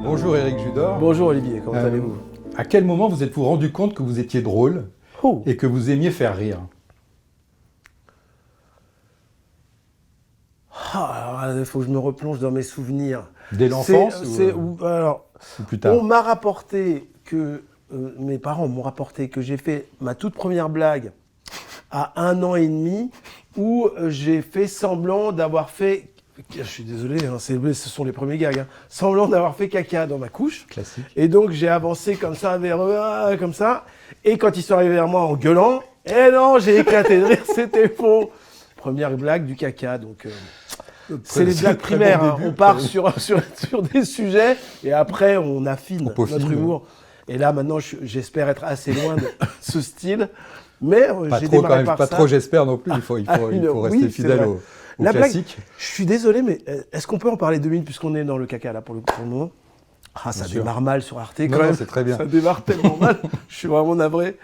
Bonjour Éric Judor. Bonjour Olivier, comment allez-vous? À quel moment vous êtes-vous rendu compte que vous étiez drôle et que vous aimiez faire rire? Il faut que je me replonge dans mes souvenirs. Dès l'enfance ou plus tard? On m'a rapporté que, mes parents m'ont rapporté que j'ai fait ma toute première blague à 1 an et demi où j'ai fait semblant d'avoir fait, je suis désolé, hein, ce sont les premiers gags, hein, semblant d'avoir fait caca dans ma couche. Classique. Et donc j'ai avancé comme ça vers eux, comme ça. Et quand ils sont arrivés vers moi en gueulant, eh non, j'ai éclaté de rire, c'était faux. Première blague du caca, donc... c'est les blagues primaires, hein. On part sur des sujets et après on affine notre humour. Et là maintenant j'espère être assez loin de ce style, mais j'ai démarré par ça. Pas trop j'espère non plus, il faut rester fidèle au classique. Blague, je suis désolé, mais est-ce qu'on peut en parler 2 minutes puisqu'on est dans le caca là pour le moment? Ah, ça démarre mal sur Arte quand même. C'est très bien. Ça démarre tellement mal, je suis vraiment navré.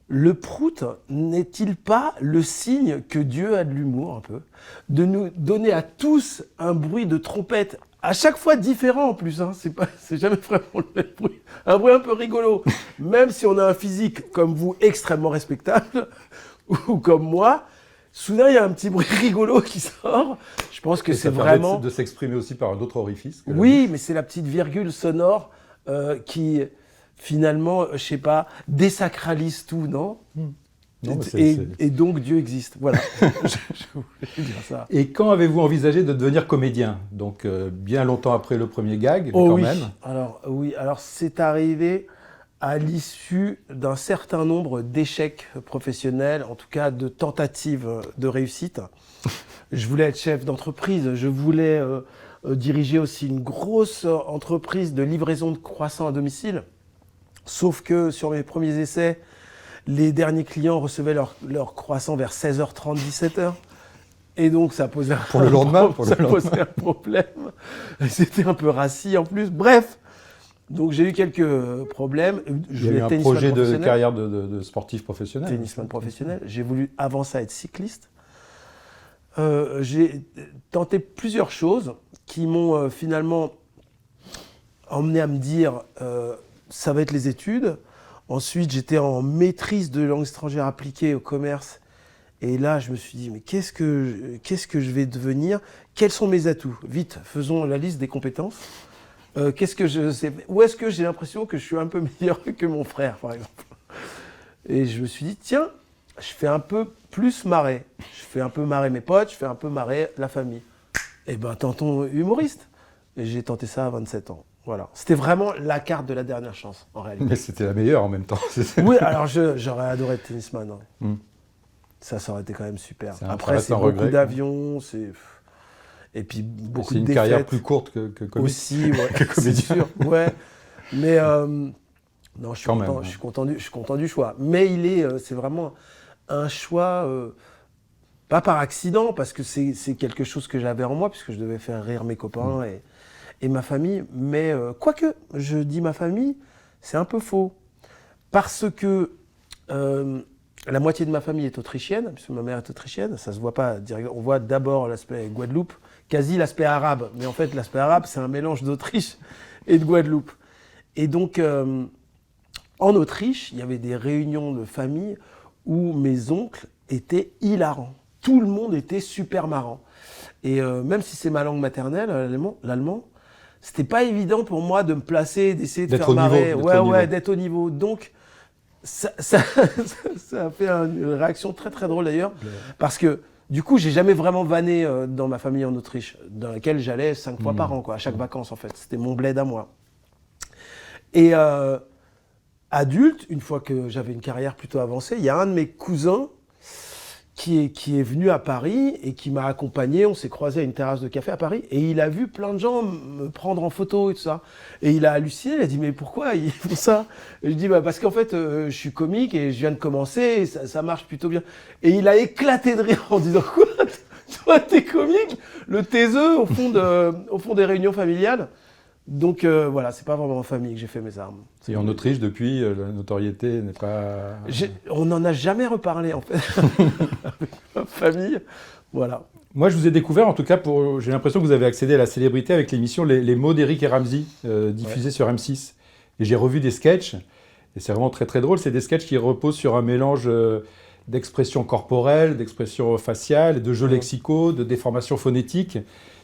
Le prout n'est-il pas le signe que Dieu a de l'humour un peu? De nous donner à tous un bruit de trompette, à chaque fois différent en plus, hein. C'est jamais vraiment le même bruit. Un bruit un peu rigolo. Même si on a un physique comme vous extrêmement respectable, ou comme moi, soudain il y a un petit bruit rigolo qui sort. Je pense que c'est vraiment... de s'exprimer aussi par d'autres orifices. Oui, mais c'est la petite virgule sonore qui... finalement, je sais pas, désacralise tout, non? Non, et donc Dieu existe. Voilà. je voulais dire ça. Et quand avez-vous envisagé de devenir comédien? Donc bien longtemps après le premier gag, quand même. Alors c'est arrivé à l'issue d'un certain nombre d'échecs professionnels, en tout cas de tentatives de réussite. Je voulais être chef d'entreprise, je voulais diriger aussi une grosse entreprise de livraison de croissants à domicile. Sauf que sur mes premiers essais, les derniers clients recevaient leur croissant vers 16h30, 17h. Et donc ça posait un problème. C'était un peu rassis en plus. Bref, donc j'ai eu quelques problèmes. Il y a eu un projet de carrière de sportif professionnel. Tennisman professionnel. J'ai voulu avancer à être cycliste. J'ai tenté plusieurs choses qui m'ont finalement emmené à me dire... ça va être les études. Ensuite, j'étais en maîtrise de langue étrangère appliquée au commerce. Et là, je me suis dit, mais qu'est-ce que je vais devenir? Quels sont mes atouts? Vite, faisons la liste des compétences. Qu'est-ce que je sais? Où est-ce que j'ai l'impression que je suis un peu meilleur que mon frère, par exemple? Et je me suis dit, tiens, je fais un peu plus marrer. Je fais un peu marrer mes potes, je fais un peu marrer la famille. Eh ben, tentons humoriste. Et j'ai tenté ça à 27 ans. Voilà. C'était vraiment la carte de la dernière chance, en réalité. Mais c'était la meilleure en même temps. Oui, alors j'aurais adoré être tennisman. Hein. Ça aurait été quand même super. Après, c'est beaucoup d'avions, et puis beaucoup de défaites. C'est une carrière plus courte que comédien. Aussi, ouais, que comédien. Sûr, ouais. Mais non, je suis content du choix. Mais c'est vraiment un choix, pas par accident, parce que c'est quelque chose que j'avais en moi, puisque je devais faire rire mes copains et ma famille, mais quoique, je dis ma famille, c'est un peu faux. Parce que la moitié de ma famille est autrichienne, puisque ma mère est autrichienne, ça se voit pas direct. On voit d'abord l'aspect Guadeloupe, quasi l'aspect arabe. Mais en fait, l'aspect arabe, c'est un mélange d'Autriche et de Guadeloupe. Et donc, en Autriche, il y avait des réunions de famille où mes oncles étaient hilarants. Tout le monde était super marrant. Et même si c'est ma langue maternelle, l'allemand, c'était pas évident pour moi de me placer, d'essayer de faire marrer, d'être au niveau. Donc, ça a fait une réaction très très drôle d'ailleurs, parce que du coup, j'ai jamais vraiment vanné dans ma famille en Autriche, dans laquelle j'allais 5 fois par an, à chaque vacances en fait. C'était mon bled à moi. Et adulte, une fois que j'avais une carrière plutôt avancée, il y a un de mes cousins qui est venu à Paris et qui m'a accompagné. On s'est croisés à une terrasse de café à Paris et il a vu plein de gens me prendre en photo et tout ça. Et il a halluciné, il a dit « mais pourquoi ils font ça ?» Et je dis bah, « parce qu'en fait, je suis comique et je viens de commencer et ça marche plutôt bien. » Et il a éclaté de rire en disant « quoi ? Toi, t'es comique ?» Le taiseux au fond des réunions familiales. Donc voilà, c'est pas vraiment en famille que j'ai fait mes armes. Et en Autriche, depuis, la notoriété n'est pas... On n'en a jamais reparlé, en fait, avec ma famille. Voilà. Moi, je vous ai découvert, en tout cas, j'ai l'impression que vous avez accédé à la célébrité avec l'émission Les mots d'Éric et Ramzy, diffusée sur M6. Et j'ai revu des sketchs, et c'est vraiment très très drôle. C'est des sketchs qui reposent sur un mélange d'expressions corporelles, d'expressions faciales, de jeux lexicaux, de déformations phonétiques.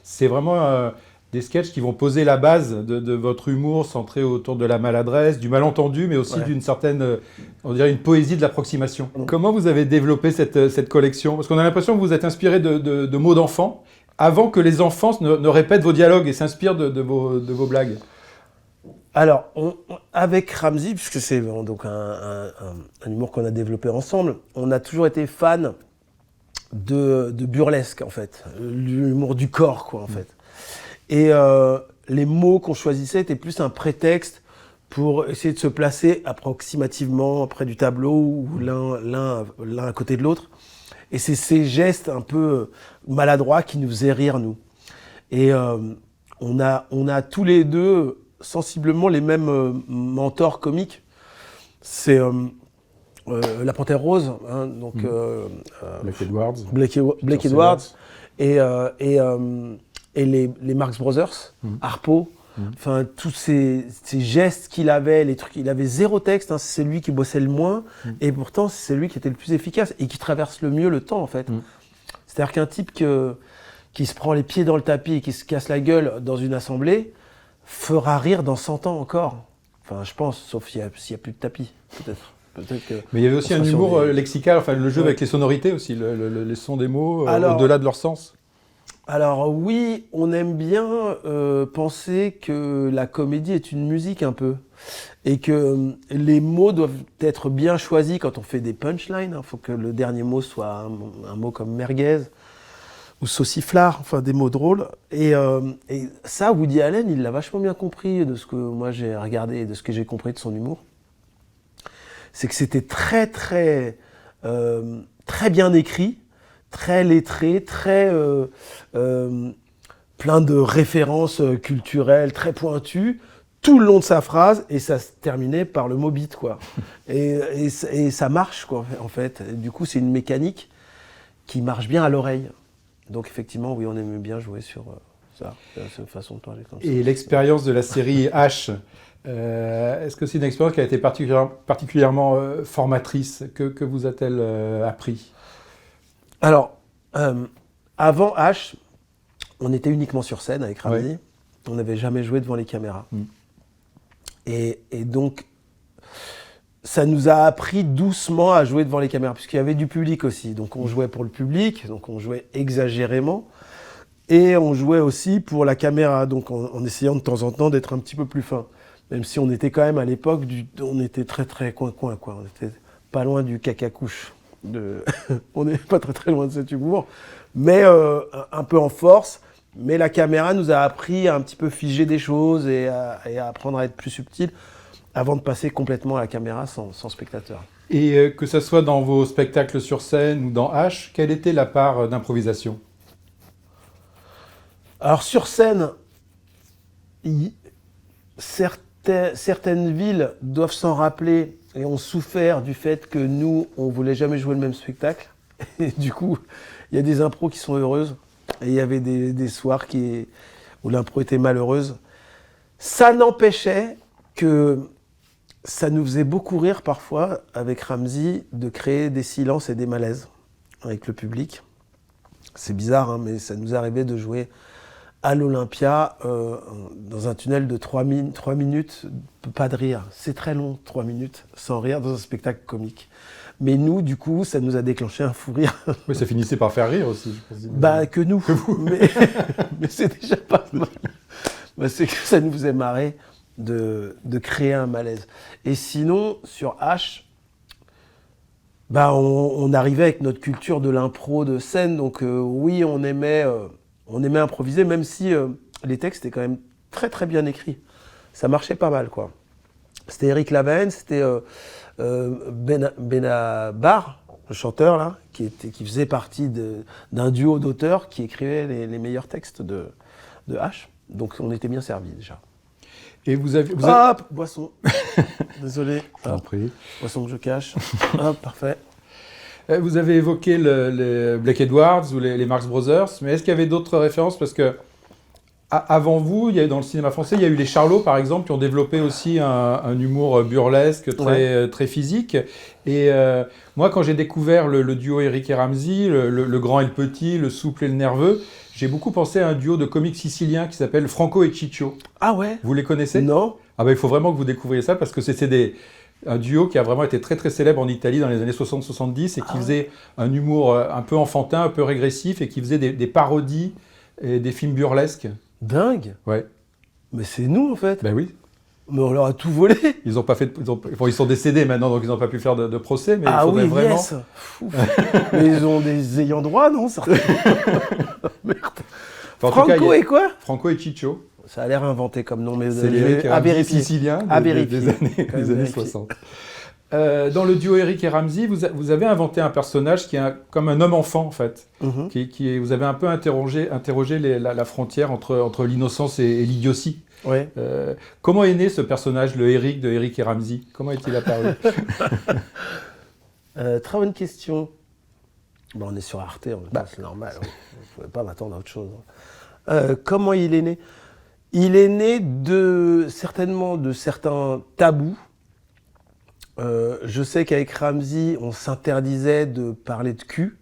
C'est vraiment des sketchs qui vont poser la base de votre humour centré autour de la maladresse, du malentendu, mais aussi d'une certaine, on dirait une poésie de l'approximation. Comment vous avez développé cette collection? Parce qu'on a l'impression que vous êtes inspiré de mots d'enfants, avant que les enfants ne répètent vos dialogues et s'inspirent de vos blagues. Alors, avec Ramzy, puisque c'est donc un humour qu'on a développé ensemble, on a toujours été fan de burlesque, en fait. L'humour du corps, quoi, en fait. Et les mots qu'on choisissait étaient plus un prétexte pour essayer de se placer approximativement près du tableau ou l'un à côté de l'autre. Et c'est ces gestes un peu maladroits qui nous faisaient rire, nous. Et on a tous les deux sensiblement les mêmes mentors comiques. C'est La Panthère Rose, hein, donc Blake Edwards et les Marx Brothers, Harpo, enfin tous ces gestes qu'il avait, les trucs, il avait zéro texte, hein, c'est lui qui bossait le moins, et pourtant c'est lui qui était le plus efficace et qui traverse le mieux le temps en fait. C'est-à-dire qu'un type qui se prend les pieds dans le tapis et qui se casse la gueule dans une assemblée fera rire dans 100 ans encore. Enfin je pense, sauf s'il y a plus de tapis, peut-être. Mais il y avait aussi un humour lexical, enfin le jeu avec les sonorités aussi, les sons des mots au-delà de leur sens. Alors oui, on aime bien penser que la comédie est une musique un peu, et que les mots doivent être bien choisis quand on fait des punchlines. Il faut que le dernier mot soit un mot comme merguez ou sauciflard, enfin des mots drôles. Et ça, Woody Allen, il l'a vachement bien compris de ce que moi j'ai regardé et de ce que j'ai compris de son humour. C'est que c'était très très bien écrit, très lettré, très plein de références culturelles très pointues tout le long de sa phrase, et ça se terminait par le mot bite, quoi. et ça marche, quoi, en fait. Et du coup, c'est une mécanique qui marche bien à l'oreille. Donc effectivement, oui, on aimait bien jouer sur ça, cette façon de parler comme ça. Et l'expérience de la série H, est-ce que c'est une expérience qui a été particulièrement formatrice? Que vous a-t-elle appris? Alors, avant H, on était uniquement sur scène avec Ramzy. Ouais. On n'avait jamais joué devant les caméras. Et donc, ça nous a appris doucement à jouer devant les caméras, puisqu'il y avait du public aussi. Donc on jouait pour le public, donc on jouait exagérément. Et on jouait aussi pour la caméra, donc en essayant de temps en temps d'être un petit peu plus fin. Même si on était quand même à l'époque, on était très très coin-coin, quoi. On était pas loin du caca-couche. On n'est pas très très loin de cet humour, mais un peu en force. Mais la caméra nous a appris à un petit peu figer des choses et à apprendre à être plus subtil avant de passer complètement à la caméra sans spectateur. Et que ce soit dans vos spectacles sur scène ou dans H, quelle était la part d'improvisation? Alors sur scène, certaines villes doivent s'en rappeler et ont souffert du fait que nous, on ne voulait jamais jouer le même spectacle. Et du coup, il y a des impros qui sont heureuses. Et il y avait des soirs où l'impro était malheureuse. Ça n'empêchait que ça nous faisait beaucoup rire parfois, avec Ramzy, de créer des silences et des malaises avec le public. C'est bizarre, hein, mais ça nous arrivait de jouer à l'Olympia dans un tunnel de 3 minutes, pas de rire. C'est très long, 3 minutes, sans rire, dans un spectacle comique. Mais nous, du coup, ça nous a déclenché un fou rire. Oui, ça finissait par faire rire aussi, je pense. Bah, que nous. Que vous. Mais c'est déjà pas mal. Bah, c'est que ça nous faisait marrer de créer un malaise. Et sinon, sur H, bah, on arrivait avec notre culture de l'impro de scène. Donc oui, on aimait improviser, même si les textes étaient quand même très très bien écrits. Ça marchait pas mal, quoi. C'était Eric Laven, c'était Benabar, le chanteur là, qui faisait partie d'un duo d'auteurs qui écrivait les meilleurs textes de H. Donc on était bien servis déjà. Et vous avez... Hop, boisson. Désolé. Pris. Boisson que je cache. Hop, parfait. Vous avez évoqué les Blake Edwards ou les Marx Brothers, mais est-ce qu'il y avait d'autres références? Parce que avant vous, dans le cinéma français, il y a eu les Charlots, par exemple, qui ont développé aussi un humour burlesque très physique. Et moi, quand j'ai découvert le duo Eric et Ramzy, le grand et le petit, le souple et le nerveux, j'ai beaucoup pensé à un duo de comiques siciliens qui s'appelle Franco et Ciccio. Ah ouais? Vous les connaissez? Non. Ah ben, il faut vraiment que vous découvriez ça, parce que c'était un duo qui a vraiment été très très célèbre en Italie dans les années 60-70 et qui faisait un humour un peu enfantin, un peu régressif, et qui faisait des parodies et des films burlesques. Dingue. Ouais. Mais c'est nous en fait. Ben oui. Mais on leur a tout volé. Ils ont pas fait. Ils sont décédés maintenant, donc ils n'ont pas pu faire de procès. Mais ah il faudrait oui, vraiment. Yes. Mais ils ont des ayants droit, non? Merde. Enfin, Franco et quoi? Franco et Ciccio. Ça a l'air inventé comme nom, mais c'est les siciliens des années 60. Dans le duo Eric et Ramzy, vous avez inventé un personnage qui est comme un homme-enfant, en fait. Vous avez un peu interrogé la frontière entre l'innocence et l'idiotie. Ouais. Comment est né ce personnage, le Eric de Eric et Ramzy? Comment est-il apparu? Très bonne question. Bon, on est sur Arte, c'est normal. Vous ne pouvez pas m'attendre à autre chose. Comment il est né? Il est né certainement de certains tabous. Je sais qu'avec Ramzy, on s'interdisait de parler de cul.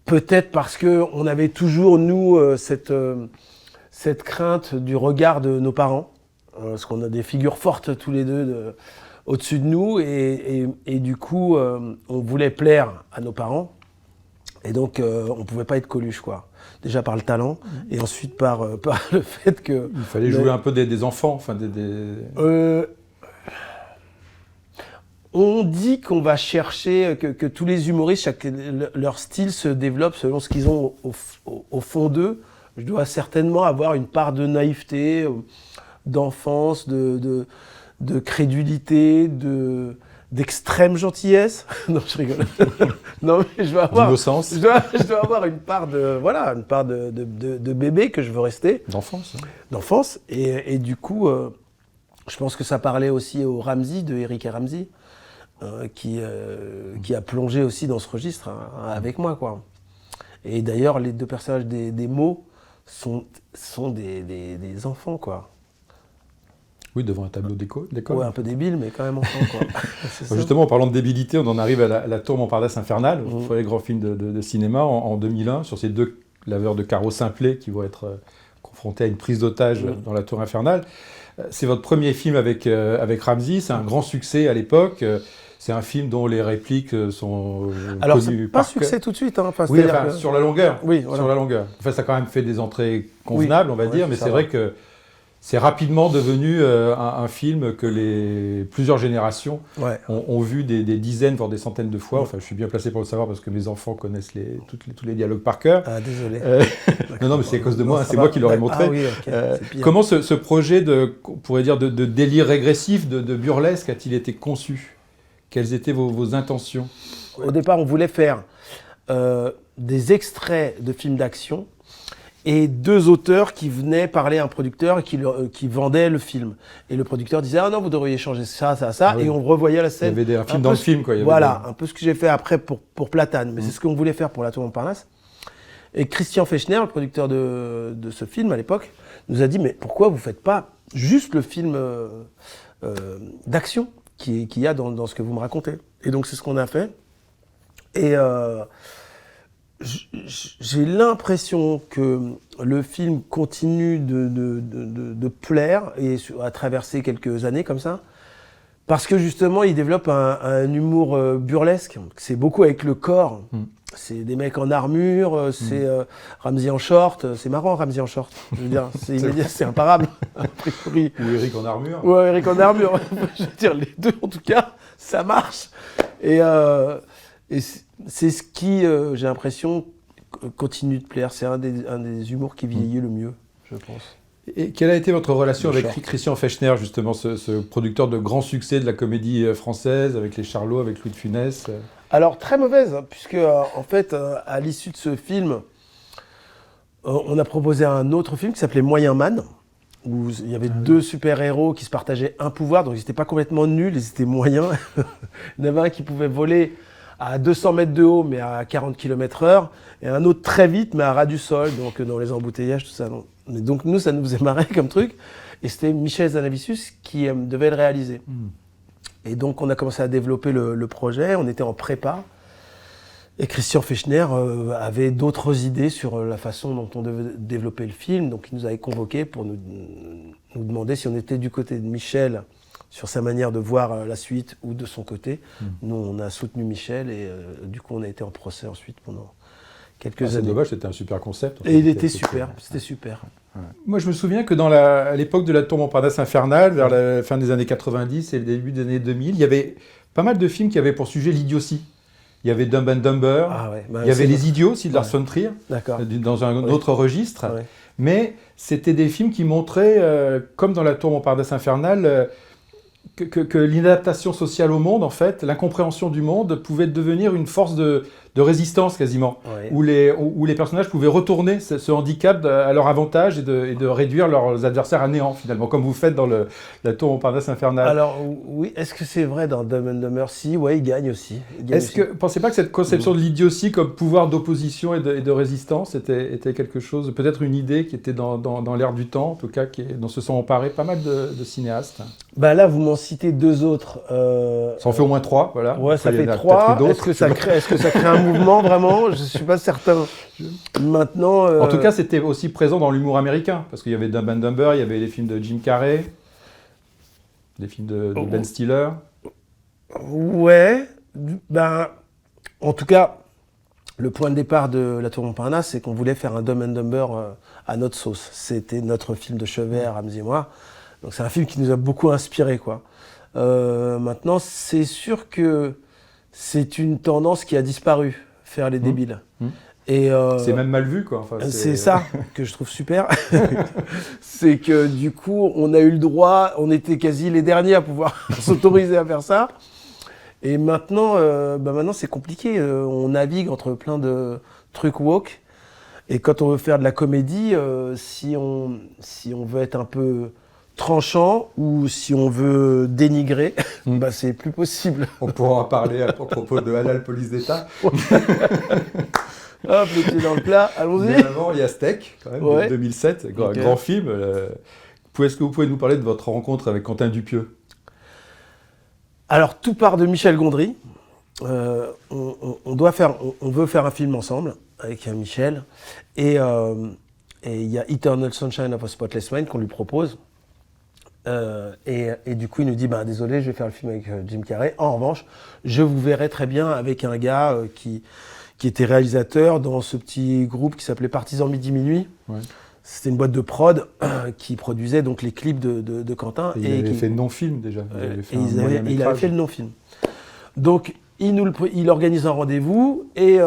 Peut-être parce qu'on avait toujours, nous, cette crainte du regard de nos parents. Parce qu'on a des figures fortes tous les deux au-dessus de nous. Et du coup, on voulait plaire à nos parents. Et donc, on ne pouvait pas être Coluche, quoi. Déjà par le talent, et ensuite par le fait que... Il fallait jouer un peu des enfants, enfin on dit qu'on va chercher, que tous les humoristes, leur style se développe selon ce qu'ils ont au fond d'eux. Je dois certainement avoir une part de naïveté, d'enfance, de crédulité, d'extrême gentillesse. Non, je rigole. Non, mais je dois avoir... D'innocence. Je dois avoir une part de bébé que je veux rester. D'enfance. D'enfance. Et du coup, je pense que ça parlait aussi au Ramzy, de Eric et Ramzy, qui a plongé aussi dans ce registre avec moi, quoi. Et d'ailleurs, les deux personnages des mots sont des enfants, quoi. Oui, devant un tableau d'école. Ouais, un peu débile, mais quand même enfant, quoi. Justement, en parlant de débilité, on en arrive à la Tour Montparnasse infernale, les grands films de cinéma en 2001, sur ces deux laveurs de carreaux simplés qui vont être confrontés à une prise d'otage dans la Tour infernale. C'est votre premier film avec Ramzy, c'est un grand succès à l'époque. C'est un film dont les répliques sont alors, connues pas succès tout de suite. Hein. Enfin, oui, enfin, sur la longueur. Oui, voilà. Sur la longueur. Enfin, ça a quand même fait des entrées convenables, on va dire, mais c'est vrai que c'est rapidement devenu un film que plusieurs générations ont vu des dizaines, voire des centaines de fois. Enfin, je suis bien placé pour le savoir parce que mes enfants connaissent tous les dialogues par cœur. Ah, désolé. Non, mais c'est à cause de moi, c'est moi qui leur ai montré. Ah, oui, okay. Comment ce projet on pourrait dire, de délire régressif, de burlesque a-t-il été conçu? Quelles étaient vos intentions? Au départ, on voulait faire des extraits de films d'action et deux auteurs qui venaient parler à un producteur et qui vendait le film. Et le producteur disait « Ah non, vous devriez changer ça, ça, ça. » Et on revoyait la scène. Il y avait un film dans le film, quoi. Voilà, un peu ce que j'ai fait après pour Platane. Mais c'est ce qu'on voulait faire pour La Tour Montparnasse. Et Christian Fechner, le producteur de ce film à l'époque, nous a dit « Mais pourquoi vous ne faites pas juste le film d'action qu'il y a dans ce que vous me racontez ?» Et donc c'est ce qu'on a fait. Et j'ai l'impression que le film continue de plaire et à traverser quelques années comme ça, parce que justement il développe un humour burlesque. C'est beaucoup avec le corps. C'est des mecs en armure, c'est Ramzy en short. C'est marrant, Ramzy en short. Je veux dire, c'est imparable. A priori. Ou Eric en armure. Ouais, Eric en armure. Je veux dire, les deux en tout cas, ça marche. Et c'est ce qui, j'ai l'impression, continue de plaire. C'est un des humours qui vieillit le mieux, je pense. Et quelle a été votre relation avec Christian Fechner, justement, ce producteur de grands succès de la comédie française, avec les Charlots, avec Louis de Funès? Alors, très mauvaise, puisque, en fait, à l'issue de ce film, on a proposé un autre film qui s'appelait Moyen Man, où il y avait deux super-héros qui se partageaient un pouvoir, donc ils n'étaient pas complètement nuls, ils étaient moyens. Il y en avait un qui pouvait voler à 200 mètres de haut, mais à 40 km/h, et un autre très vite, mais à ras du sol, donc dans les embouteillages, tout ça. Non. Mais donc nous, ça nous faisait marrer comme truc, et c'était Michel Zanavicius qui devait le réaliser. Et donc on a commencé à développer le projet, on était en prépa, et Christian Fechner avait d'autres idées sur la façon dont on devait développer le film, donc il nous avait convoqués pour nous demander si on était du côté de Michel, sur sa manière de voir la suite, ou de son côté. Nous, on a soutenu Michel, et du coup, on a été en procès ensuite pendant quelques années. C'est dommage, c'était un super concept. Et il était super, c'était super. Ouais. Moi, je me souviens que à l'époque de la tour Montparnasse infernale, vers la fin des années 90 et le début des années 2000, il y avait pas mal de films qui avaient pour sujet l'idiotie. Il y avait Dumb and Dumber, il y avait Les Idiots aussi de Lars von Trier, dans un autre registre. Ouais. Mais c'était des films qui montraient, comme dans la tour Montparnasse infernale, que l'inadaptation sociale au monde, en fait, l'incompréhension du monde pouvait devenir une force de résistance quasiment, où les personnages pouvaient retourner ce handicap à leur avantage et de réduire leurs adversaires à néant, finalement, comme vous faites dans la tour Montparnasse infernale. Alors oui, est-ce que c'est vrai dans Dumb and Dumber? Si, ouais, il gagne aussi. Pensez pas que cette conception de l'idiotie comme pouvoir d'opposition et de résistance était quelque chose, peut-être une idée qui était dans l'air du temps, en tout cas, dont se sont emparés pas mal de cinéastes? Bah là, vous m'en citez deux autres. Ça en fait au moins trois, voilà. Ouais, ça fait trois. Est-ce que ça crée un mouvement, vraiment? Je ne suis pas certain. Maintenant... En tout cas, c'était aussi présent dans l'humour américain, parce qu'il y avait Dumb and Dumber, il y avait les films de Jim Carrey, des films de Ben Stiller. Ouais. Ben, en tout cas, le point de départ de La Tour Montparnasse, c'est qu'on voulait faire un Dumb and Dumber à notre sauce. C'était notre film de chevet, Ramzy et moi. Donc c'est un film qui nous a beaucoup inspiré, quoi. Maintenant, c'est sûr que c'est une tendance qui a disparu, faire les débiles. Et c'est même mal vu, quoi. Enfin, c'est ça que je trouve super. C'est que du coup, on a eu le droit, on était quasi les derniers à pouvoir s'autoriser à faire ça. Et maintenant, maintenant c'est compliqué. On navigue entre plein de trucs woke. Et quand on veut faire de la comédie, si on veut être un peu tranchant ou si on veut dénigrer, bah c'est plus possible. On pourra en parler à propos de Halal Police d'État. Hop, le pied dans le plat, allons-y. Mais avant, il y a Steak, quand même, de 2007, grand film. Est-ce que vous pouvez nous parler de votre rencontre avec Quentin Dupieux? Alors, tout part de Michel Gondry. On veut faire un film ensemble avec Michel. Et il y a Eternal Sunshine of a Spotless Mind qu'on lui propose. Et du coup, il nous dit désolé, je vais faire le film avec Jim Carrey. En revanche, je vous verrai très bien avec un gars qui était réalisateur dans ce petit groupe qui s'appelait Partisans Midi Minuit. Ouais. C'était une boîte de prod qui produisait donc les clips de Quentin. Et il avait fait le non-film déjà. Il avait fait le non-film. Donc, il organise un rendez-vous et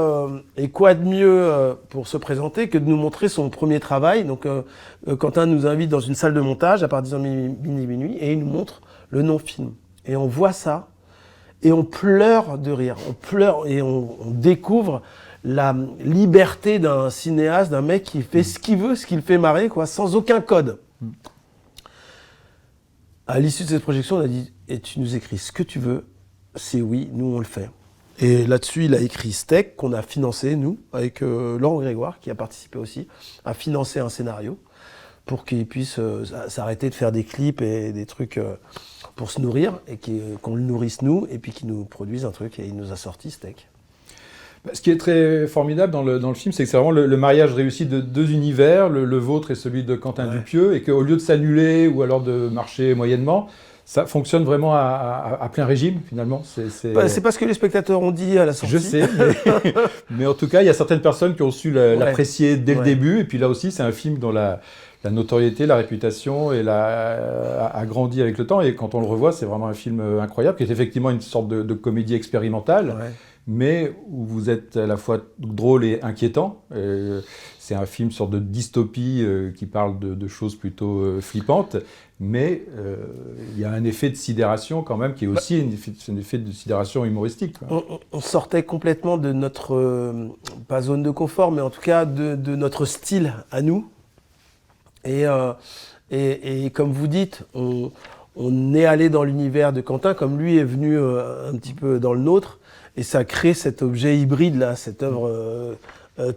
quoi de mieux pour se présenter que de nous montrer son premier travail. Donc, Quentin nous invite dans une salle de montage à Partisans Midi Minuit et il nous montre le non-film. Et on voit ça et on pleure de rire. On pleure et on découvre la liberté d'un cinéaste, d'un mec qui fait ce qu'il veut, ce qui le fait marrer, quoi, sans aucun code. À l'issue de cette projection, on a dit « Et tu nous écris ce que tu veux, c'est oui, nous on le fait ». Et là-dessus, il a écrit Steak, qu'on a financé, nous, avec Laurent Grégoire, qui a participé aussi, à financer un scénario pour qu'il puisse s'arrêter de faire des clips et des trucs pour se nourrir, et qu'on le nourrisse nous, et puis qu'il nous produise un truc, et il nous a sorti Steak. Ce qui est très formidable dans le film, c'est que c'est vraiment le mariage réussi de deux univers, le vôtre et celui de Quentin Dupieux, et qu'au lieu de s'annuler ou alors de marcher moyennement, ça fonctionne vraiment à plein régime, finalement. C'est pas ce que les spectateurs ont dit à la sortie. Je sais, mais en tout cas, il y a certaines personnes qui ont su l'apprécier dès le début, et puis là aussi, c'est un film dont la notoriété, la réputation a grandi avec le temps, et quand on le revoit, c'est vraiment un film incroyable, qui est effectivement une sorte de comédie expérimentale, mais où vous êtes à la fois drôle et inquiétant. C'est un film, sorte de dystopie qui parle de choses plutôt flippantes, mais il y a un effet de sidération quand même, qui est aussi un effet de sidération humoristique. On sortait complètement de notre, pas zone de confort, mais en tout cas de notre style à nous. Et Et comme vous dites, on est allé dans l'univers de Quentin, comme lui est venu un petit peu dans le nôtre, et ça crée cet objet hybride là, cette œuvre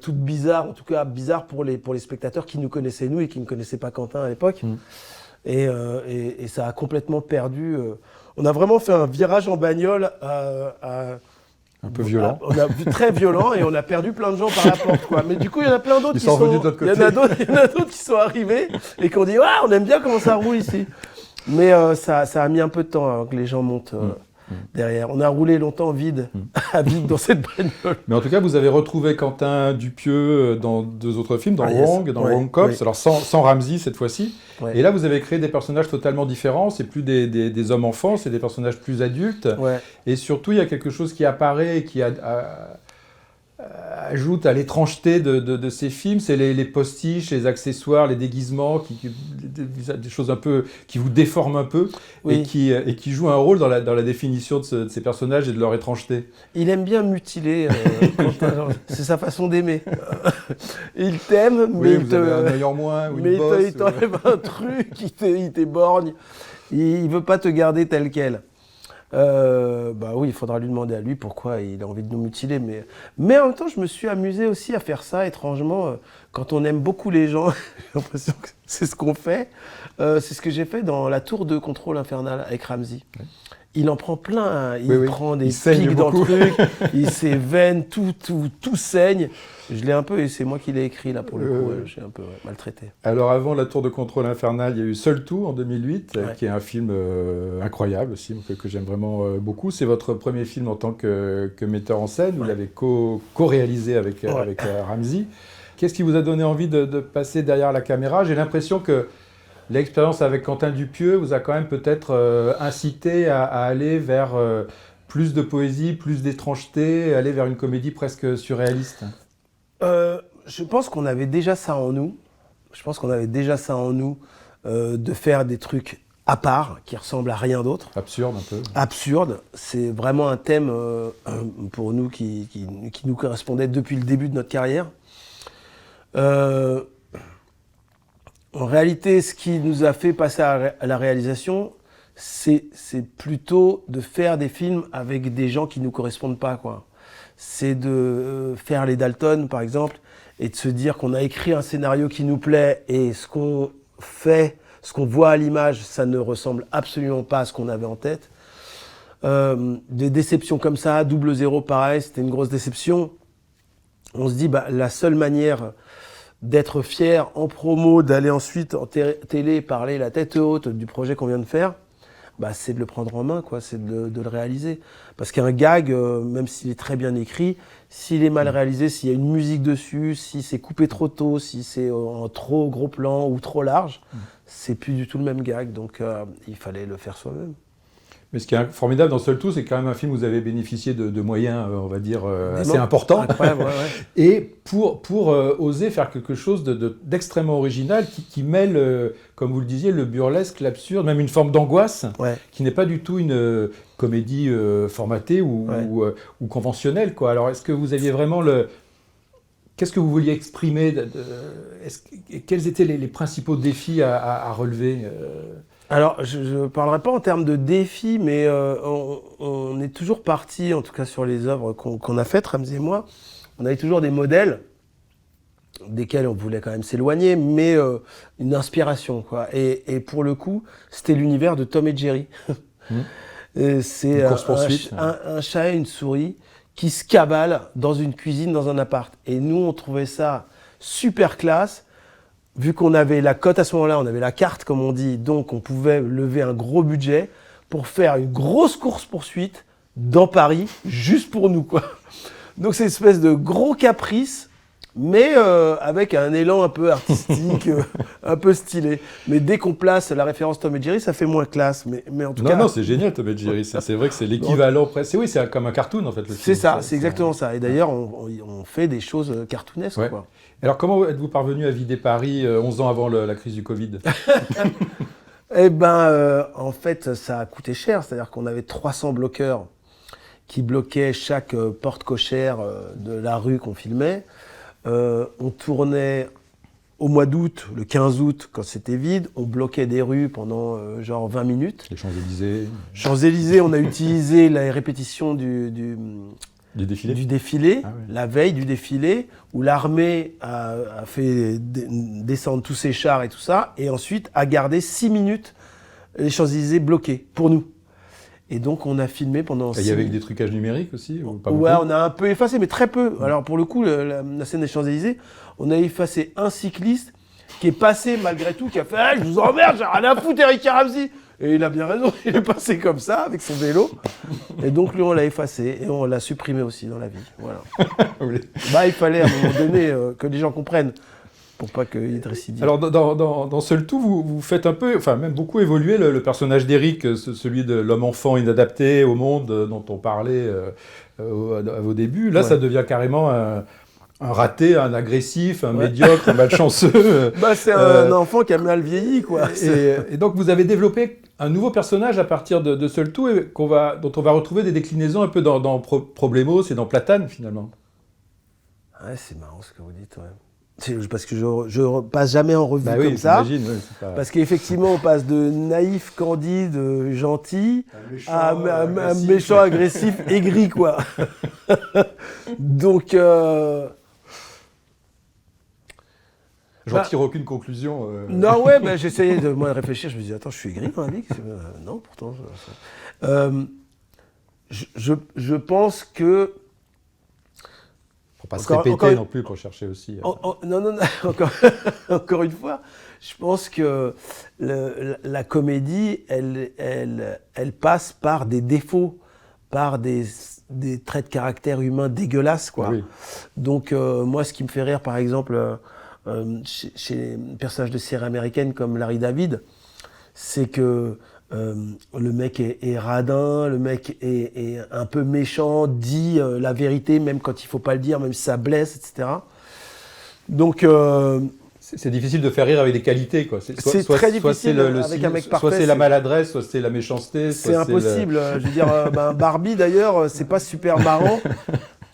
toute bizarre, en tout cas bizarre pour les spectateurs qui nous connaissaient nous et qui ne connaissaient pas Quentin à l'époque. Et ça a complètement perdu. On a vraiment fait un virage en bagnole un peu violent. On a vu très violent et on a perdu plein de gens par la porte, quoi. Mais du coup, il y en a plein d'autres qui sont venus de l'autre côté. Il y en a d'autres qui sont arrivés et qui ont dit « Ah, on aime bien comment ça roule ici ». Mais ça a mis un peu de temps avant que les gens montent derrière. On a roulé longtemps vide dans cette bagnole. Mais en tout cas, vous avez retrouvé Quentin Dupieux dans 2 autres films, dans Wrong, dans Wrong Cops, alors sans Ramsey cette fois-ci. Ouais. Et là, vous avez créé des personnages totalement différents. C'est plus des hommes-enfants, c'est des personnages plus adultes. Ouais. Et surtout, il y a quelque chose qui apparaît et qui ajoute à l'étrangeté de ces films, c'est les postiches, les accessoires, les déguisements, des choses un peu qui vous déforment un peu et qui jouent un rôle dans la définition de ces personnages et de leur étrangeté. Il aime bien mutiler, c'est sa façon d'aimer. Il t'aime, mais vous avez un œil en moins, ou il t'enlève un truc, il t'éborgne, il veut pas te garder tel quel. Bah oui, il faudra lui demander à lui pourquoi il a envie de nous mutiler. Mais en même temps, je me suis amusé aussi à faire ça, étrangement. Quand on aime beaucoup les gens, j'ai l'impression que c'est ce qu'on fait. C'est ce que j'ai fait dans la tour de contrôle infernal avec Ramsey. Ouais. Il en prend plein, il prend des pics dans le truc, ses veines, tout saigne. Je l'ai un peu, et c'est moi qui l'ai écrit là pour le coup, j'ai un peu maltraité. Alors avant la tour de contrôle infernal, il y a eu Seul Tout en 2008, qui est un film incroyable aussi, que j'aime vraiment beaucoup. C'est votre premier film en tant que metteur en scène, vous l'avez co-réalisé avec Ramsey. Qu'est-ce qui vous a donné envie de passer derrière la caméra? J'ai l'impression que l'expérience avec Quentin Dupieux vous a quand même peut-être incité à aller vers plus de poésie, plus d'étrangeté, aller vers une comédie presque surréaliste. Je pense qu'on avait déjà ça en nous. De faire des trucs à part, qui ressemblent à rien d'autre. Absurde un peu. Absurde. C'est vraiment un thème pour nous qui nous correspondait depuis le début de notre carrière. En réalité, ce qui nous a fait passer à la réalisation, c'est plutôt de faire des films avec des gens qui ne nous correspondent pas, quoi. C'est de faire les Dalton, par exemple, et de se dire qu'on a écrit un scénario qui nous plaît et ce qu'on fait, ce qu'on voit à l'image, ça ne ressemble absolument pas à ce qu'on avait en tête. Des déceptions comme ça, Double Zéro, pareil, c'était une grosse déception. On se dit, la seule manière d'être fier en promo, d'aller ensuite en télé parler la tête haute du projet qu'on vient de faire, c'est de le prendre en main, quoi, c'est de le réaliser. Parce qu'un gag, même s'il est très bien écrit, s'il est mal réalisé, s'il y a une musique dessus, si c'est coupé trop tôt, si c'est en trop gros plan ou trop large, c'est plus du tout le même gag. Donc il fallait le faire soi-même. Mais ce qui est formidable dans Seul Tout, c'est quand même un film où vous avez bénéficié de moyens, on va dire, assez importants. Incroyable, Et pour oser faire quelque chose d'extrêmement original, qui mêle, comme vous le disiez, le burlesque, l'absurde, même une forme d'angoisse, qui n'est pas du tout une comédie formatée ou conventionnelle, quoi. Alors, est-ce que vous aviez vraiment Qu'est-ce que vous vouliez exprimer quels étaient les principaux défis à relever Alors, je ne parlerai pas en termes de défis, mais on est toujours parti, en tout cas sur les œuvres qu'on a faites, Ramsey et moi, on avait toujours des modèles desquels on voulait quand même s'éloigner, mais une inspiration, quoi. Et pour le coup, c'était l'univers de Tom et Jerry. C'est un chat et une souris qui se cabalent dans une cuisine, dans un appart. Et nous, on trouvait ça super classe. Vu qu'on avait la cote à ce moment-là, on avait la carte, comme on dit, donc on pouvait lever un gros budget pour faire une grosse course-poursuite dans Paris, juste pour nous, quoi. Donc c'est une espèce de gros caprice, mais avec un élan un peu artistique, un peu stylé. Mais dès qu'on place la référence Tom et Jerry, ça fait moins classe. Mais en tout cas... Non, c'est génial, Tom et Jerry. C'est vrai que c'est l'équivalent presque. Oui, c'est comme un cartoon, en fait. C'est ça, c'est exactement ça. Et d'ailleurs, on fait des choses cartoonesques, quoi. Alors, comment êtes-vous parvenu à vider Paris 11 ans avant la crise du Covid? En fait, ça a coûté cher. C'est-à-dire qu'on avait 300 bloqueurs qui bloquaient chaque porte cochère de la rue qu'on filmait. On tournait au mois d'août, le 15 août, quand c'était vide, on bloquait des rues pendant genre 20 minutes. Les Champs-Élysées. Champs-Élysées, on a utilisé la répétition du défilé, la veille du défilé, où l'armée a fait descendre tous ses chars et tout ça, et ensuite a gardé 6 minutes les Champs-Élysées bloqués pour nous. Et donc on a filmé pendant 6 minutes. Il y avait des trucages numériques aussi ou pas Ouais, on a un peu effacé, mais très peu. Alors pour le coup, la scène des Champs-Élysées, on a effacé un cycliste qui est passé malgré tout, qui a fait « je vous emmerde, j'ai rien à foutre, Eric Ramsey !» Et il a bien raison, il est passé comme ça, avec son vélo. Et donc lui, on l'a effacé et on l'a supprimé aussi dans la vie. Voilà. Il fallait à un moment donné que les gens comprennent, pour pas qu'il y ait de récidive. Alors dans Seul Tout, vous faites un peu, enfin même beaucoup évoluer le personnage d'Eric, celui de l'homme-enfant inadapté au monde dont on parlait à vos débuts. Là, ça devient carrément un raté, un agressif, un médiocre, un malchanceux. C'est un enfant qui a mal vieilli, quoi. Et donc vous avez développé un nouveau personnage à partir de Seul Tout, dont on va retrouver des déclinaisons un peu dans Problemos et dans Platane, finalement. Ouais, c'est marrant ce que vous dites, ouais. Parce que je passe jamais en revue comme ça. Parce qu'effectivement, on passe de naïf, candide, gentil, à un méchant, agressif, aigri, quoi. Donc... J'en tire aucune conclusion. Non, ouais, j'essayais de réfléchir. Je me disais, attends, je suis aigri quand même. Non, pourtant. Je pense que. Pour pas se répéter non plus, pour chercher aussi. Non, encore une fois, je pense que la comédie, elle passe par des défauts, par des traits de caractère humain dégueulasses, quoi. Oui. Donc, moi, ce qui me fait rire, par exemple. Chez les personnages de séries américaines comme Larry David, c'est que le mec est radin, le mec est un peu méchant, dit la vérité même quand il ne faut pas le dire, même si ça blesse, etc. Donc c'est difficile de faire rire avec des qualités, quoi. C'est très difficile avec un mec parfait. Soit c'est la maladresse, soit c'est la méchanceté. C'est impossible. Je veux dire, Barbie d'ailleurs, c'est pas super marrant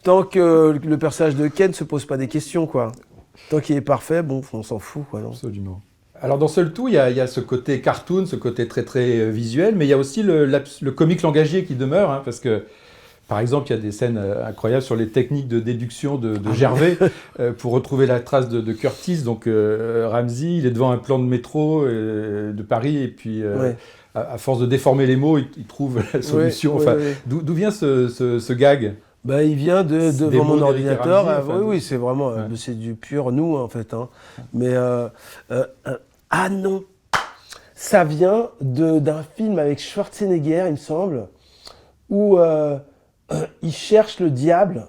tant que le personnage de Ken se pose pas des questions, quoi. Tant qu'il est parfait, bon, on s'en fout, quoi. Non. Absolument. Alors dans Seul Tout, il y a ce côté cartoon, ce côté très très visuel, mais il y a aussi le comique langagier qui demeure, hein, parce que, par exemple, il y a des scènes incroyables sur les techniques de déduction de Gervais pour retrouver la trace de Curtis. Donc Ramsey, il est devant un plan de métro de Paris, et puis à force de déformer les mots, il trouve la solution. D'où vient ce gag ? Il vient devant mon ordinateur. Oui, c'est vraiment c'est du pur nous, en fait. Hein. Mais ah non, ça vient d'un film avec Schwarzenegger, il me semble, où il cherche le diable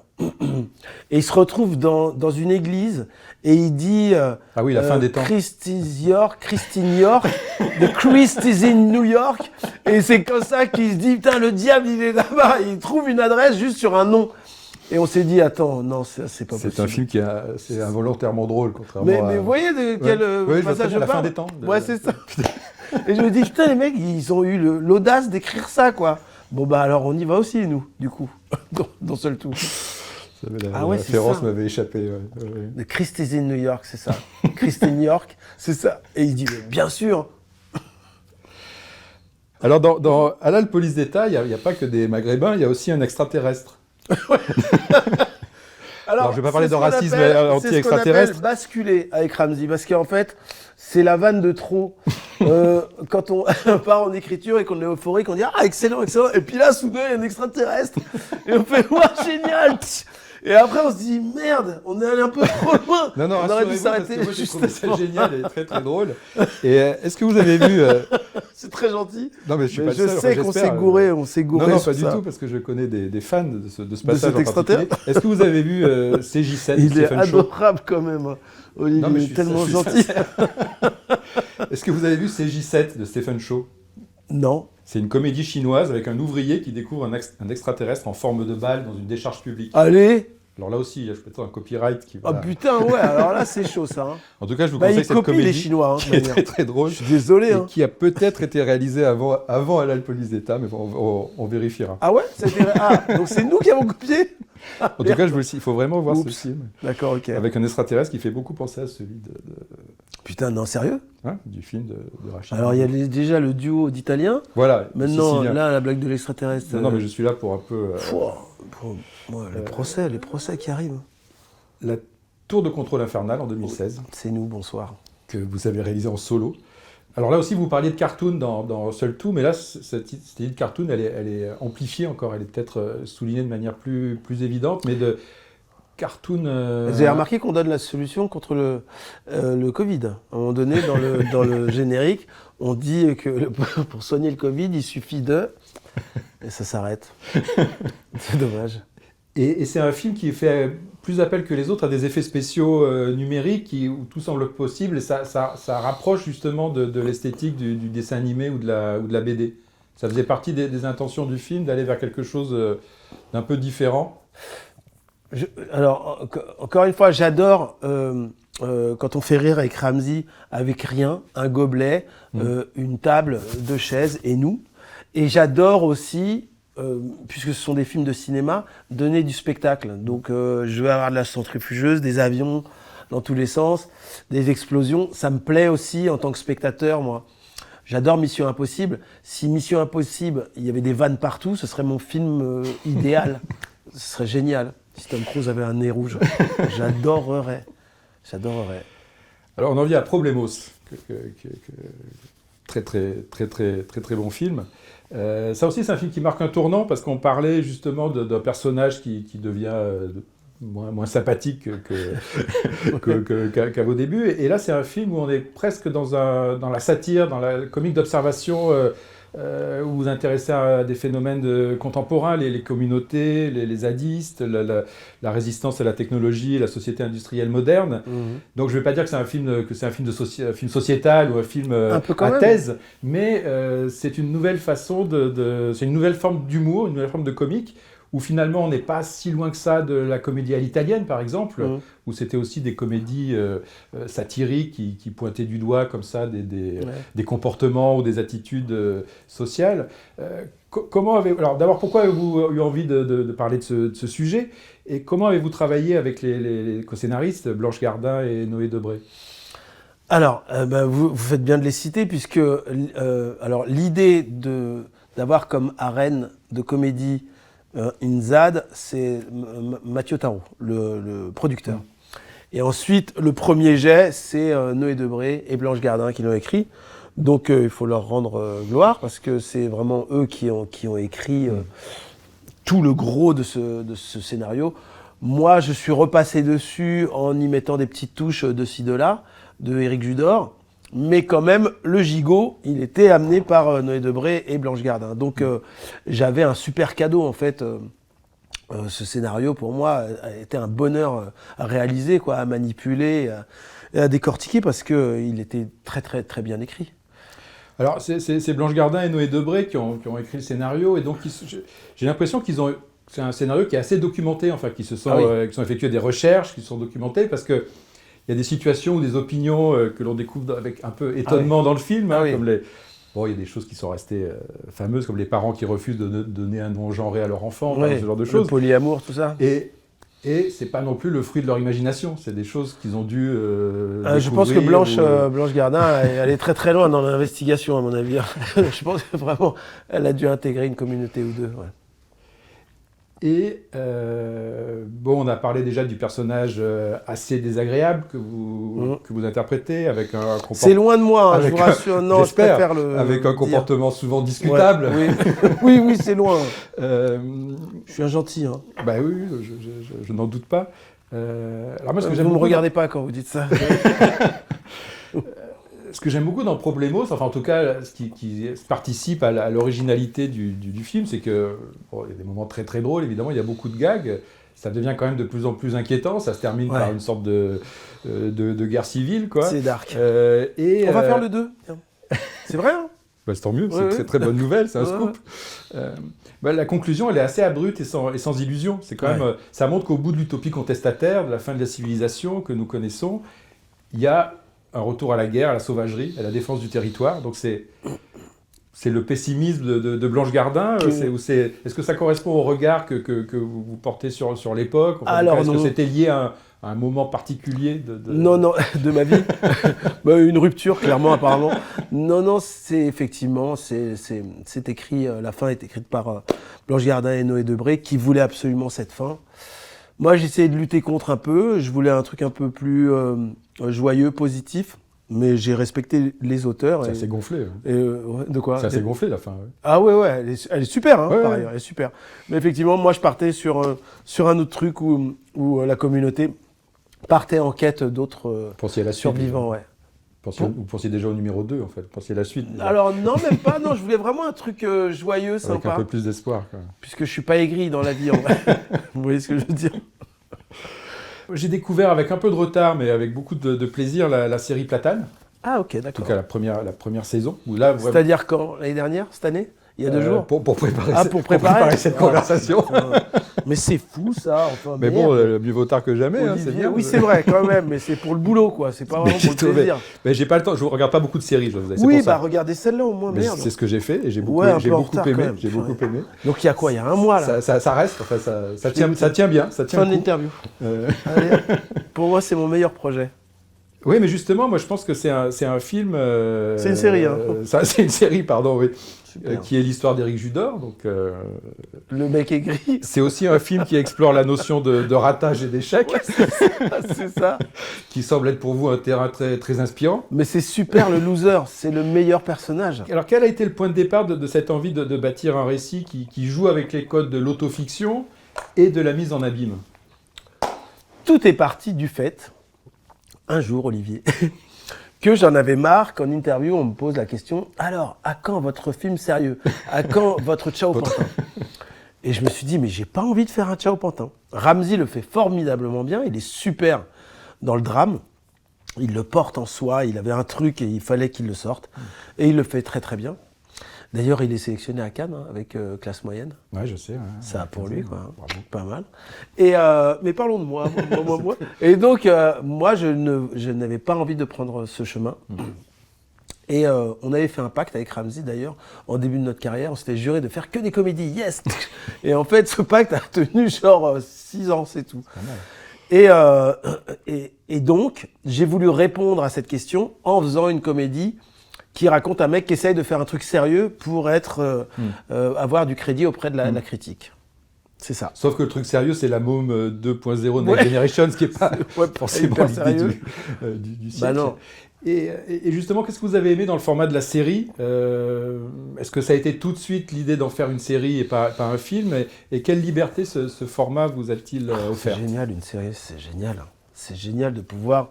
et il se retrouve dans une église et il dit la fin des temps. Christ is York, Christine York, the Christ is in New York, et c'est comme ça qu'il se dit putain, le diable il est là-bas, il trouve une adresse juste sur un nom. Et on s'est dit attends, non, c'est pas possible. C'est un film c'est involontairement drôle, contrairement mais vous voyez de quel passage je parle ? La fin des temps. Ouais, c'est ça. Et je me dis putain, les mecs, ils ont eu l'audace d'écrire ça, quoi. Bon alors on y va aussi, nous, du coup, dans Seul Tout. La référence m'avait échappé. The Christ is in New York, c'est ça. Christ in New York, c'est ça. Et il dit, mais bien sûr. Alors, dans Halal Police d'État, il n'y a pas que des Maghrébins, il y a aussi un extraterrestre. Alors, je ne vais pas parler de racisme anti-extraterrestre. C'est basculer avec Ramsey, parce qu'en fait, c'est la vanne de trop. Quand on part en écriture et qu'on est euphorique, on dit « Ah, excellent, excellent !» Et puis là, soudain, il y a un extraterrestre. Et on fait « Ouah, génial !» Et après, on se dit « Merde, on est allé un peu trop loin !» Non, on aurait dû s'arrêter. Moi, j'ai trouvé ça génial et très, très drôle. Et est-ce que vous avez vu... C'est très gentil. Non, mais je sais qu'on s'est gouré, on s'est gouré. Non, pas du tout, parce que je connais des fans de ce passage en particulier. Est-ce que vous avez vu CJ7 Il est adorable quand même, Olivier, non, mais il est tellement gentil. Est-ce que vous avez vu CJ7 de Stephen Chow ? Non. C'est une comédie chinoise avec un ouvrier qui découvre un extraterrestre en forme de balle dans une décharge publique. Allez ! Alors là aussi, je peux être un copyright qui va... Ah putain, ouais, alors là, c'est chaud, ça. Hein. En tout cas, je vous conseille cette comédie les Chinois, qui est très très drôle. Je suis désolé. Et qui a peut-être été réalisée avant Halal Police d'État, mais bon, on vérifiera. Ah ouais, donc c'est nous qui avons copié. En tout cas, je vous le dis, il faut vraiment voir ce film. D'accord, ok. Avec un extraterrestre qui fait beaucoup penser à celui Putain, non, sérieux? Hein, du film de Rachid. Alors, il y a déjà le duo d'Italiens. Voilà. Maintenant, là, la blague de l'extraterrestre. Non, mais je suis là pour un peu... les procès qui arrivent. La Tour de contrôle infernal en 2016. C'est nous, bonsoir. Que vous avez réalisé en solo. Alors là aussi, vous parliez de cartoon dans Russell 2, mais là, cette idée de cartoon, elle est amplifiée encore. Elle est peut-être soulignée de manière plus évidente, mais de cartoon... Vous avez remarqué qu'on donne la solution contre le Covid. À un moment donné, dans le générique, on dit que pour soigner le Covid, il suffit de... Et ça s'arrête. C'est dommage. Et c'est un film qui fait plus appel que les autres à des effets spéciaux numériques où tout semble possible, et ça rapproche justement de l'esthétique du dessin animé ou de la BD. Ça faisait partie des intentions du film d'aller vers quelque chose d'un peu différent. Alors, encore une fois, j'adore quand on fait rire avec Ramzy, avec rien, un gobelet, une table, deux chaises et nous. Et j'adore aussi, puisque ce sont des films de cinéma, donner du spectacle. Donc je veux avoir de la centrifugeuse, des avions dans tous les sens, des explosions. Ça me plaît aussi en tant que spectateur, moi. J'adore Mission Impossible. Si Mission Impossible, il y avait des vannes partout, ce serait mon film idéal. Ce serait génial. Si Tom Cruise avait un nez rouge, j'adorerais. Alors on en vient à Problemos, très bon film. Ça aussi c'est un film qui marque un tournant parce qu'on parlait justement d'un personnage qui devient moins sympathique qu'à vos débuts. Et là c'est un film où on est presque dans la satire, dans la comique d'observation, où vous vous intéressez à des phénomènes contemporains, les communautés, les zadistes, la résistance à la technologie et la société industrielle moderne. Donc je ne vais pas dire que c'est un film film sociétal ou un film à thèse, mais c'est une nouvelle façon c'est une nouvelle forme d'humour, une nouvelle forme de comique, où finalement on n'est pas si loin que ça de la comédie à l'italienne par exemple, où c'était aussi des comédies satiriques qui pointaient du doigt comme ça des comportements ou des attitudes sociales. Alors d'abord, pourquoi avez-vous eu envie de parler de ce sujet, et comment avez-vous travaillé avec les co-scénaristes Blanche Gardin et Noé Debré? Alors, vous faites bien de les citer, puisque alors, l'idée d'avoir comme arène de comédie une ZAD, c'est Mathieu Tarot, le producteur. Et ensuite, le premier jet, c'est Noé Debré et Blanche Gardin qui l'ont écrit. Donc, il faut leur rendre gloire, parce que c'est vraiment eux qui ont écrit tout le gros de ce scénario. Moi, je suis repassé dessus en y mettant des petites touches de ci, de là, de Éric Judor. Mais quand même, le gigot, il était amené par Noé Debré et Blanche Gardin. Donc j'avais un super cadeau en fait. Ce scénario pour moi a été un bonheur à réaliser, à manipuler, et à décortiquer, parce qu'il était très bien écrit. Alors c'est Blanche Gardin et Noé Debré qui ont écrit le scénario, et donc j'ai l'impression c'est un scénario qui est assez documenté, enfin qui sont effectués des recherches, qui sont documentées, parce que il y a des situations ou des opinions que l'on découvre avec un peu étonnement dans le film, comme il y a des choses qui sont restées fameuses, comme les parents qui refusent de donner un nom genré à leur enfant, ce genre de choses. Le polyamour, tout ça. Et c'est pas non plus le fruit de leur imagination, c'est des choses qu'ils ont dû je pense que Blanche Gardin, elle est très loin dans l'investigation, à mon avis. Je pense que vraiment, elle a dû intégrer une communauté ou deux. Ouais. Et on a parlé déjà du personnage assez désagréable que vous interprétez, avec un comportement... C'est loin de moi, je vous rassure. Non, je préfère avec un comportement souvent discutable. Ouais, oui, c'est loin. Je suis un gentil. Hein. Bah oui, je n'en doute pas. Alors moi, vous ne me regardez pas quand vous dites ça. Ce que j'aime beaucoup dans Problemos, enfin en tout cas ce qui participe à l'originalité du film, c'est que il y a des moments très drôles, évidemment, il y a beaucoup de gags, ça devient quand même de plus en plus inquiétant, ça se termine par une sorte de guerre civile, C'est dark. On va faire le 2. C'est vrai, hein? C'est tant mieux, c'est très bonne nouvelle, c'est un scoop. La conclusion, elle est assez abrupte et sans illusion. C'est quand même, ça montre qu'au bout de l'utopie contestataire, de la fin de la civilisation que nous connaissons, il y a un retour à la guerre, à la sauvagerie, à la défense du territoire. Donc c'est le pessimisme de Blanche Gardin. Est-ce que ça correspond au regard que vous portez sur l'époque? Est-ce que c'était lié à un moment particulier Non, de ma vie. Une rupture, clairement, apparemment. Non, c'est effectivement, c'est écrit, la fin est écrite par Blanche Gardin et Noé Debré, qui voulaient absolument cette fin. Moi, j'essayais de lutter contre un peu. Je voulais un truc un peu plus joyeux, positif. Mais j'ai respecté les auteurs. Ça s'est gonflé. De quoi ? Ça s'est gonflé, la fin. Ouais. Ah ouais, elle est super, hein, par ailleurs, elle est super. Mais effectivement, moi, je partais sur un autre truc où la communauté partait en quête d'autres survivants. Ouais. Vous pensiez déjà au numéro 2, en fait. Vous pensiez à la suite. Déjà. Alors, non, même pas. Non, je voulais vraiment un truc joyeux, sympa. Avec un peu plus d'espoir. Quoi. Puisque je suis pas aigri dans la vie, en vrai. Vous voyez ce que je veux dire ? J'ai découvert avec un peu de retard, mais avec beaucoup de plaisir, la série Platane. Ah ok, d'accord. En tout cas, la première saison. C'est-à-dire quand ? L'année dernière ? Cette année ? Il y a 2 jours ? Pour préparer cette conversation. Mais c'est fou ça. Enfin, mais merde. bon, mieux vaut tard que jamais. Olivier, c'est bien. Oui, c'est vrai quand même, mais c'est pour le boulot quoi. C'est pas vraiment pour le plaisir. Mais j'ai pas le temps. Je regarde pas beaucoup de séries. Oui, regardez celle-là au moins. Mais merde. c'est ce que j'ai fait et j'ai beaucoup aimé. J'ai beaucoup aimé. Donc il y a quoi ? Il y a un mois là. Ça reste. Enfin, ça tient bien. Ça tient. Fin de l'interview. Allez, pour moi, c'est mon meilleur projet. Oui, mais justement, moi, je pense que c'est un film. C'est une série, hein. C'est une série, pardon, oui. Qui est l'histoire d'Éric Judor. Donc, le mec est gris. C'est aussi un film qui explore la notion de ratage et d'échec. Ouais, c'est ça. Qui semble être pour vous un terrain très, très inspirant. Mais c'est super, le loser. C'est le meilleur personnage. Alors, quel a été le point de départ de cette envie de bâtir un récit qui joue avec les codes de l'autofiction et de la mise en abîme ? Tout est parti du fait, un jour, Olivier, que j'en avais marre qu'en interview, on me pose la question « Alors, à quand votre film sérieux ? À quand votre Ciao Pantin ?» Et je me suis dit « Mais j'ai pas envie de faire un Ciao Pantin. » Ramzy le fait formidablement bien, il est super dans le drame. Il le porte en soi, il avait un truc et il fallait qu'il le sorte. Et il le fait très très bien. D'ailleurs, il est sélectionné à Cannes avec classe moyenne. Ouais, je sais. Ouais, ça a pour lui, quoi. Bravo. Pas mal. Et, mais parlons de moi. Et donc, moi, je n'avais pas envie de prendre ce chemin. Et on avait fait un pacte avec Ramzy, d'ailleurs, en début de notre carrière. On s'était juré de faire que des comédies. Yes. Et en fait, ce pacte a tenu genre 6 ans, c'est tout. Et donc, j'ai voulu répondre à cette question en faisant une comédie qui raconte un mec qui essaye de faire un truc sérieux pour avoir du crédit auprès de la critique. C'est ça. Sauf que le truc sérieux, c'est la môme 2.0 de Next Generation, ce qui n'est pas forcément l'idée du siècle. Bah non. Et justement, qu'est-ce que vous avez aimé dans le format de la série ? Est-ce que ça a été tout de suite l'idée d'en faire une série et pas un film ? Et quelle liberté ce format vous a-t-il offert ? C'est génial, une série, c'est génial. C'est génial de pouvoir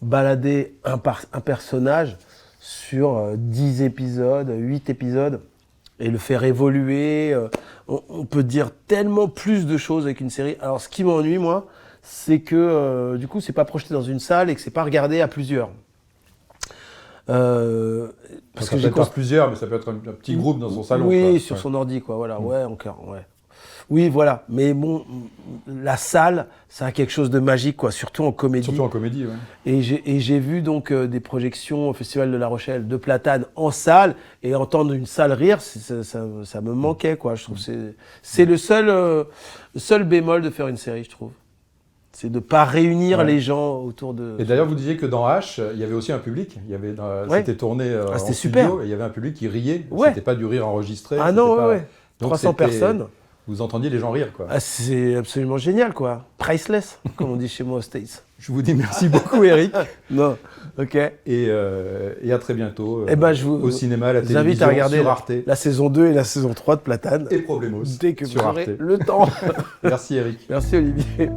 balader un personnage sur 10 épisodes, 8 épisodes, et le faire évoluer. On peut dire tellement plus de choses avec une série. Alors, ce qui m'ennuie, moi, c'est que, du coup, c'est pas projeté dans une salle et que c'est pas regardé à plusieurs. Parce que ça peut être plusieurs, mais ça peut être un petit groupe dans son salon. Oui, quoi. sur son ordi, quoi. Voilà, ouais, encore, ouais. Oui, voilà. Mais bon, la salle, ça a quelque chose de magique, quoi. Surtout en comédie. Surtout en comédie, ouais. Et j'ai vu donc des projections au Festival de La Rochelle de Platane en salle, et entendre une salle rire, ça me manquait, quoi. Je trouve que c'est le seul bémol de faire une série, je trouve. C'est de ne pas réunir les gens autour de... Et d'ailleurs, vous disiez que dans H, il y avait aussi un public. C'était tourné en c'était studio, super. Et il y avait un public qui riait. Ouais. C'était pas du rire enregistré. Ah non, pas... 300 personnes. Vous entendiez les gens rire, quoi. Ah, c'est absolument génial, quoi. Priceless, comme on dit chez moi aux States. Je vous dis merci beaucoup, Eric. Non, ok. Et à très bientôt au cinéma, à la télévision, télévision, à regarder sur Arte. La saison 2 et la saison 3 de Platane. Et Problemos. Dès que sur vous aurez Arte. le temps. Merci, Eric. Merci, Olivier.